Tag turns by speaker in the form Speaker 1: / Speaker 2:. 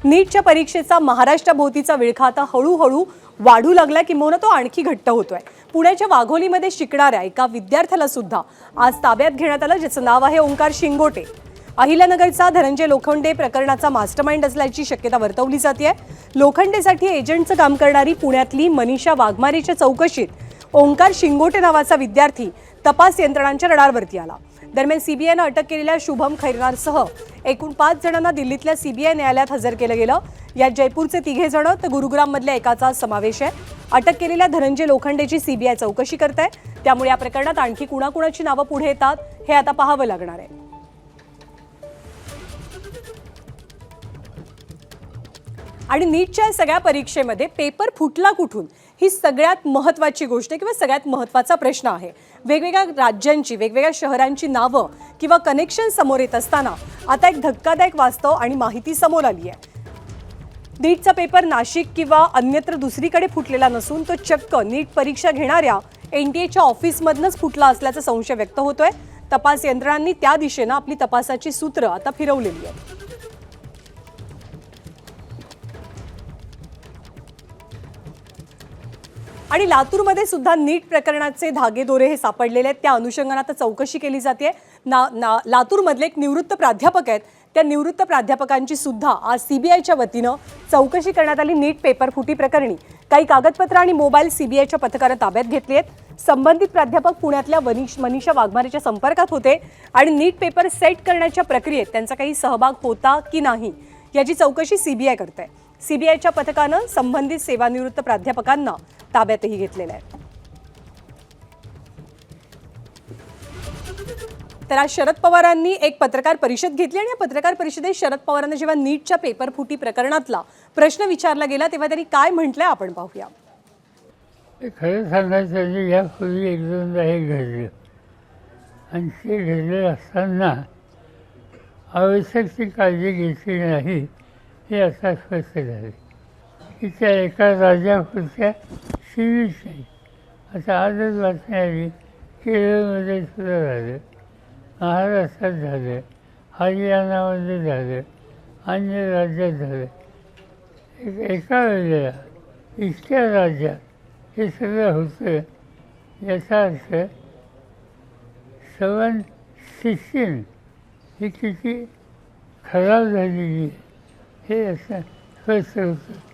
Speaker 1: नीटच्या परीक्षेचा महाराष्ट्राभोवतीचा विळखा आता हळूहळू वाढू लागला, किंवा तो आणखी घट्ट होतोय। पुण्याच्या वाघोलीमध्ये शिकणाऱ्या एका विद्यार्थ्याला सुद्धा आज ताब्यात घेण्यात आलं, ज्याचं नाव आहे ओंकार शिंगोटे। अहिल्यानगरचा धनंजय लोखंडे प्रकरणाचा मास्टरमाइंड असल्याची शक्यता वर्तवली जाते। लोखंडेसाठी एजंटचं काम करणारी पुण्यातली मनीषा वाघमारेच्या चौकशीत ओंकार शिंगोटे नावाचा विद्यार्थी तपास यंत्रणांच्या रडारवरती आला। दरम्यान सीबीआयने अटक केलेल्या शुभम खैरनारसह एकूण 5 जणांना दिल्लीतल्या सीबीआय न्यायालयात हजर केलं गेलं। यात जयपूरचे 3 जण तर गुरुग्राममधल्या एकाचा समावेश आहे। अटक केलेल्या धनंजय लोखंडेची सीबीआय चौकशी करते, त्यामुळे या प्रकरणात आणखी कुणाकुणाची नावं पुढे येतात हे आता पाहावं लागणार आहे। आणि नीटच्या सगळ्या परीक्षेमध्ये पेपर फुटला कुठून ही सगळ्यात महत्त्वाची गोष्ट किंवा सगळ्यात महत्त्वाचा प्रश्न आहे। वेगवेगळ्या राज्यांची वेगवेगळ्या शहरांची नावं किंवा कनेक्शन समोर येत असताना आता एक धक्कादायक वास्तव आणि माहिती समोर आली आहे। नीटचा पेपर नाशिक किंवा अन्यत्र दुसरीकडे फुटलेला नसून तो चक्क नीट परीक्षा घेणाऱ्या एनटीएच्या ऑफिसमधनच फुटला असल्याचा संशय व्यक्त होतोय। तपास यंत्रणांनी त्या दिशेने आपली तपासाची सूत्र आता फिरवलेली आहेत। आणि लातूरमध्ये सुद्धा नीट प्रकरणाचे धागेदोरे हे सापडलेले आहेत। त्या अनुषंगाने आता चौकशी केली जाते। लातूरमधले एक निवृत्त प्राध्यापक आहेत, त्या निवृत्त प्राध्यापकांची सुद्धा आज सीबीआयच्या वतीनं चौकशी करण्यात आली। नीट पेपर फुटी प्रकरणी काही कागदपत्र आणि मोबाईल सीबीआयच्या पथकाने ताब्यात घेतले आहेत। संबंधित प्राध्यापक पुण्यातल्या मनीषा वाघमारेच्या संपर्कात होते आणि नीट पेपर सेट करण्याच्या प्रक्रियेत त्यांचा काही सहभाग होता की नाही याची चौकशी सीबीआय करते। सीबीआयच्या पथकानं संबंधित सेवानिवृत्त प्राध्यापकांना ताब्यातही घेतलेलं आहे। तर आज शरद पवारांनी एक पत्रकार परिषद घेतली आणि या पत्रकार परिषदेत शरद पवारांना जेव्हा नीटच्या पेपर फुटी प्रकरणातला प्रश्न विचारला गेला तेव्हा त्यांनी काय म्हटलंय आपण पाहूया।
Speaker 2: खरं सांगायचं म्हणजे यापूर्वी एक दोनदा हे घडलं आणि ते घडलेलं असताना आवश्यक ती काळजी घेतली नाही हे आता स्पष्ट झाले की त्या एका राज्यापुरत्या सीमित नाही। आता आजच बातमी आली केरळमध्ये सुद्धा झालं, महाराष्ट्रात झालं, हरियाणामध्ये झालं, अन्य राज्यात झालं। एका वेळेला इतक्या राज्यात हे सगळं होतं याचा अर्थ सवन सिस्टीम ही किती खराब झालेली आहे हे असं स्पष्ट होतं।